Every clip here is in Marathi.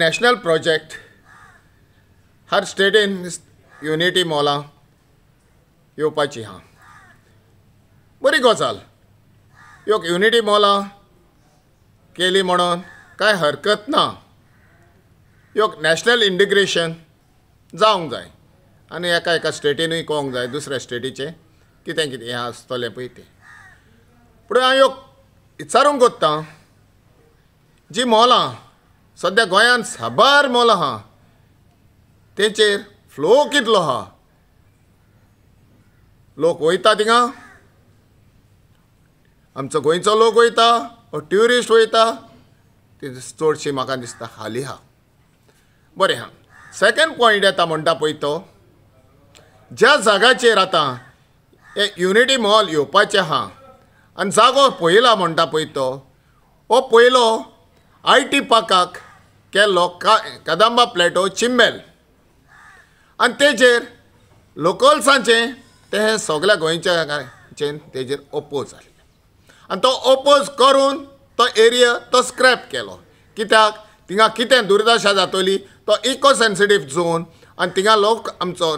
नॅशनल प्रोजेक्ट हर स्टेटीन युनिटी मॉलां येवपाची आहा. बरी गजाल. ह्यो युनिटी मॉलां केली म्हणून कांय हरकत ना. ह्यो नॅशनल इंटिग्रेशन जावंक जाय आनी एका एका स्टेटीनूय कळोंक जाय दुसऱ्या स्टेटीचें कितें कितें हें आसतलें पळय तें. पूण हांव विचारूंक सोदतां, जीं मॉलां सद्या गोंयांत साबार मॉलां आहा तेचेर फ्लो कितलो आहा? लोक वयता थिंगा? आमचो गोंयचो लोक वयता वा ट्युरिस्ट वयता? ती चडशी म्हाका दिसता हाली आहा. बरें आहा. सेकंड पॉयंट येता म्हणटा पळय तो, ज्या जाग्याचेर आतां हे युनिटी मॉल येवपाचें आहा आनी जागो पळयला म्हणटा पळय तो, हो पयलो IT पार्काक केल्लो कदंबा प्लॅटो चिंबेल आनी तेजेर लोकल्सांचें तें सगळ्या गोंयच्याचें तेजेर ओपोज जालें आनी तो ओपोज करून तो एरिया तो स्क्रॅप केलो. कित्याक थिंगा कितें दुर्दशा जातली, तो इको सेन्सिटीव झोन आनी थिंगा लोक आमचो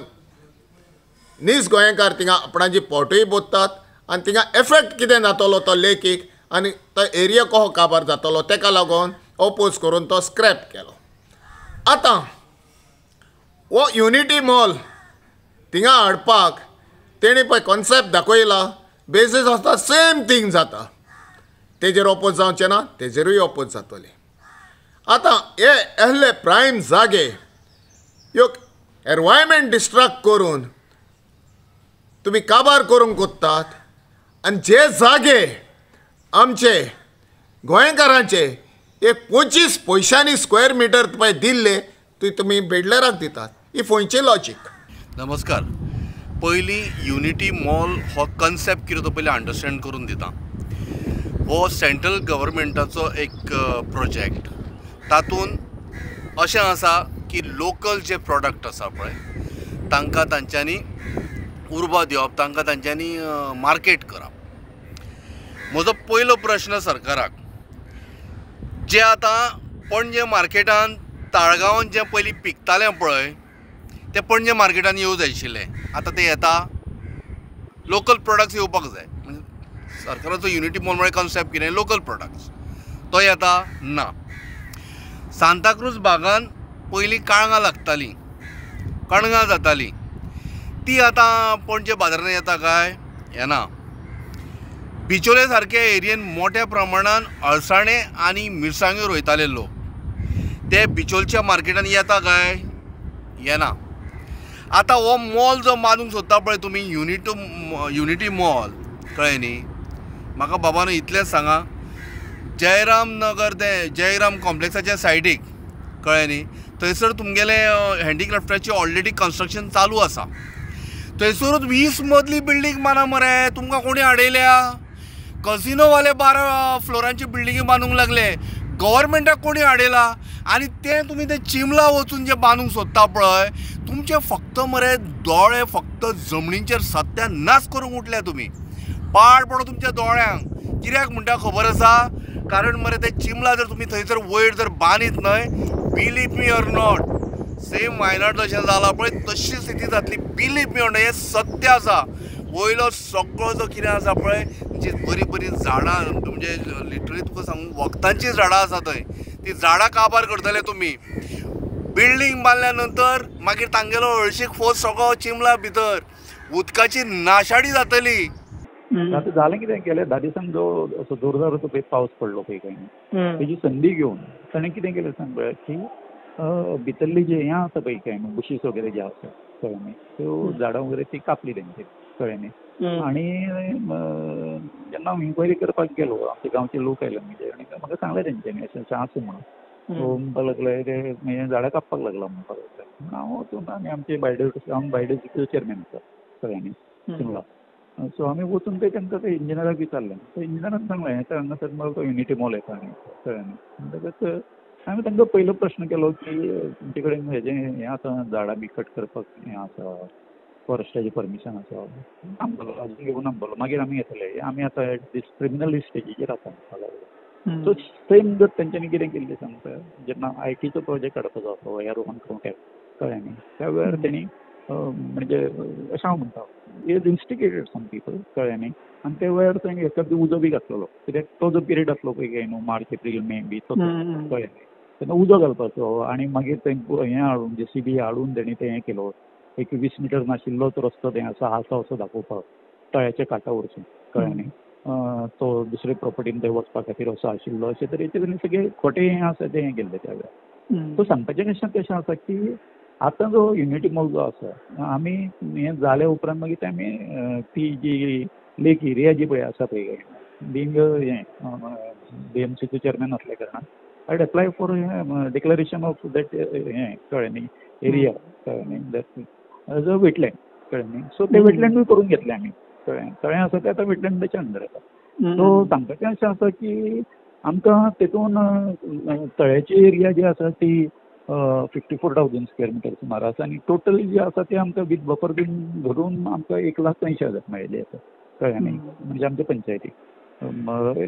नीज गोंयकार थिंगा आपणाची पोटूय बोत्तात आनी थिंगा एफेक्ट कितें जातलो तो लेकीक आनी तो एरिया कसो काबार जातलो तेका लागून ओपोज करून तो स्क्रॅप केलो. आतां हो युनिटी मॉल थिंगा हाडपाक तेणी पळय कॉन्सेप्ट दाखयला, बेजीस आसता सेम थिंग जाता. तेजेर ओपोज जावचें ना, तेजेरूय ओपोज जातलें. आतां हे आहले प्रायम जागे ह्यो एनवायरमेंट डिस्ट्रक्ट करून तुमी काबार करूंक कोत्तात आनी जे जागे आमचे गोंयकारांचे एक 25 पयशांनी स्क्वेअर मिटर पळय दिल्ले ते तुमी बेडलराक दितात. ही खंयची लॉजीक? नमस्कार. पयलीं युनिटी मॉल हो कन्सेप्ट कितें तो पयलीं अंडरस्टँड करून दिता. हो सेंट्रल गव्हर्मेंटाचो एक प्रोजेक्ट. तातूंत अशें आसा की लोकल जे प्रॉडक्ट आसा पळय तांकां तांच्यांनी उर्बा दिवप, तांकां तांच्यांनी मार्केट करप. म्हजो पयलो प्रश्न सरकाराक, जे आतां पणजे मार्केटान ताळगांवान जें पयलीं पिकतालें पळय तें पणजे मार्केटान येवं जाय आशिल्लें. आतां तें येता, लोकल प्रॉडक्ट्स येवपाक जाय. म्हणजे सरकाराचो युनिटी मॉल म्हळ्यार कन्सेप्ट कितें, लोकल प्रॉडक्ट्स. तो येता ना. सांताक्रूज भागान पयलीं काळंगां लागतालीं, कणगां जातालीं, ती आतां पणजे बाजारांत येता काय? येना. बिचोले सारक्या एरियेन मोठ्या प्रमाणान अळसाणे आनी मिरसांग्यो रोयताले लोक, ते बिचोलच्या मार्केटान येता काय? येना. आतां हो मॉल जो बांदूंक सोदता पळय तुमी युनिटी मॉल, कळ्ळें न्ही? म्हाका बाबानो इतलेंच सांगा, जयराम नगर तें जयराम कॉम्प्लेक्साच्या सायडीक, कळ्ळें न्ही, थंयसर तुमगेले हँडीक्राफ्टाचें ऑलरेडी कन्स्ट्रक्शन चालू आसा. थंयसरूच 20 मजली बिल्डींग बांदा मरे. तुमकां कोणी आडयल्या? कसिनोवाले 12 फ्लोरांची बिल्डिंगी बांदूंक लागले. गव्हर्मेंटाक कोणी आडयला? आनी तें तुमी तें चिमला वचून जें बांदूंक सोदता पळय, तुमचे फक्त मरे दोळे फक्त जमनीचेर सत्यानाश करूंक उठल्या तुमी. पाड पडो तुमच्या दोळ्यांक. कित्याक म्हणटा खबर आसा? कारण मरे ते चिमला जर तुमी थंयसर वयर जर बांदीत न्हय, believe me or not, same Wayanad जशें जालां पळय तशी स्थिती जातली. बिलीव मी ऑर नॉट, हें सत्य आसा. वयलो सगळो जो कितें आसा पळय, जी बरी बरी झाडां, म्हणजे लिटरली तुका सांगू वखदांची झाडां आसा थंय, ती झाडां काबार करतले तुमी. बिल्डींग बांदल्या नंतर मागीर तांगेलो हळशीक फोर्स सगळो चिमला भितर, उदकाची नाशाडी जातली. आता झालं कितें केलें, 10 दिसांक जो असो जोरदार असो पावस पडलो पळय काय, तेजी संदी घेवन ताणें कितें केलें सांग पळय, की भितरली जे हें आसा पळय काय बुशीस वगैरे जे आसा, कळ्ळें न्ही, त्यो झाडां वगैरे ती कापली तेंचे, कळ्ळें न्ही. आनी जेन्ना हांव इन्क्वायरी करपाक गेलो, आमचे गांवचे लोक आयले म्हणजे, आनी म्हाका सांगलें तेंच्यांनी अशें आसा म्हणून. म्हणपाक लागले ते झाडां कापपाक लागला म्हणपाक लागले. हांव वचून आनी आमचे बायडेचो चेअरमॅन आसा, कळ्ळें न्ही, शिमला. सो आमी वचून ते तांकां ते इंजिनियराक विचारलें. ते इंजिनियरान सांगलें हें हांगासर मला तो युनिटी मॉल येता न्ही, कळ्ळें न्ही. म्हणटकच हांवें तांकां पयलो प्रश्न केलो की तुमचे कडेन हेजें हें आसा, झाडां बी कट करपाक हें आसा, फॉरेस्टाचें परमिशन आसा? आमकां अजून घेवन आमकां. मागीर आमी येतले. आमी आतां क्रिमिनल स्टेजीचेर आसा म्हणपाक लागले. सो सेम जर तेंच्यांनी कितें केल्लें सांगता, जेन्ना IT चो प्रोजेक्ट हाडपाचो आसलो ह्या रोहन कळ्ळें न्ही, त्या वेळार तेणी म्हणजे अशें हांव म्हणटा इज इन्स्टिगेटेड सम पीपल कळ्ळें न्ही, आनी त्या वेळार थंय एका उजो बी घातलेलो, कित्याक तो जो पिरियड आसलो पळय काय न्हू, मार्च एप्रील मे बी तो कळ्ळें न्ही, तेन्ना उजो घालपाचो आनी मागीर थंय हें हाडून JCB हाडून तेणी तें हें केलो, एक 20 मिटर नाशिल्लोच रस्तो थंय आसा असो दाखोवपाक तळ्याच्या कांठा वरसून कळ्ळें न्ही, तो दुसरे प्रॉपर्टीन थंय वचपा खातीर असो आशिल्लो, अशे तरेचे तेणी सगळें खोटें हें आसा तें हें केल्लें त्या वेळार. सो सांगपाचें कशें आसा की आतां जो युनिटी मॉल जो आसा आमी हें जाले उपरांत मागीर ते आमी ती जी लेक एरिया जी पळय आसा पळय बींग हें BMCचो चेअरमॅन आसल्या कारणान I apply for declaration of that हें कळ्ळें न्ही एरिया कळ्ळें न्ही दॅट एज अ वेटलँड कळ्ळें न्ही. सो ते वेटलँडूय करून घेतलें आमी कळ्ळें, तळें आसा तें आतां वेटलँडाच्या अंडर येता. सो सांगपाचें अशें आसा की आमकां तेतून तळ्याची एरिया जी आसा ती 54,000 स्क्वेअर मिटर सुमार आसा आनी टोटल जी आसा ती आमकां वीथ बफर बीन धरून आमकां 1,80,000 मेळ्ळी आसा कळ्ळें न्ही, म्हणजे आमच्या पंचायतीक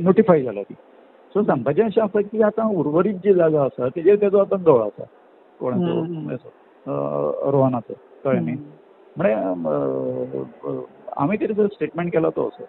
नोटिफाय जाला ती. सो सांगपाचें अशें आसा की आतां उर्वरीत जी जागा आसा तेजेर तेजो आतां घोळ आसा कोणाचो रोहनाचो कळ्ळें न्ही, म्हळ्यार हांवें कितें स्टेटमेंट केला तो असो